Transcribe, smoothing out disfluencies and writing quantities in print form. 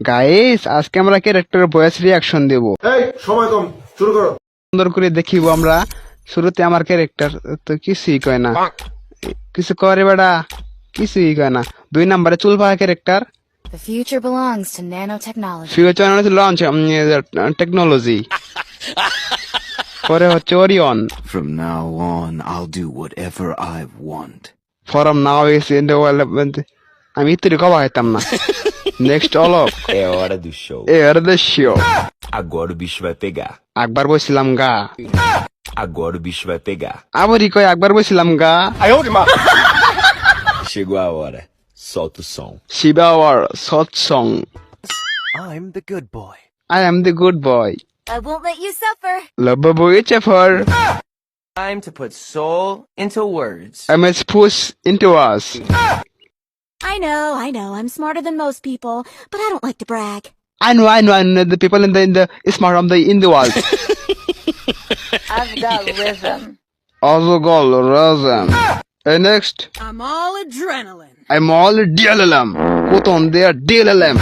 Guys আজকে আমরা ক্যারেক্টারের ভয়েস রিয়াকশন দেব। এই সময় কম, শুরু করো। সুন্দর করে দেখিব আমরা। শুরুতে আমার ক্যারেক্টার তো কিছুই কয় না, কিছু করে বেড়া, কিছুই কয় না। 2 নম্বরে চুল পাওয়া character, The future belongs to nanotechnology. Future launch technology. পরে হচ্ছে Orion, From now on, I'll do whatever I want. From now is in development. আমি ইত্যাদি কবা হইতাম না। নেক্সট অলক, É hora do show. এর the show. Agora o bicho vai pegar. আকবার বইছিলাম গা, Agora o bicho vai pegar. আবারই কয় আকবার বইছিলাম গা। Chegou a hora. Solta o som. শিবাওয়ার সৎসং, I'm the good boy. I am the good boy, I won't let you suffer. লব বই চেফার, Time to put soul into words. M S push into us. I know, I'm smarter than most people, but I don't like to brag. I know the people in the smart in the world. I've got rhythm. Also called Razan. And next, I'm all adrenaline. I'm all DLLM. Put on their DLLM.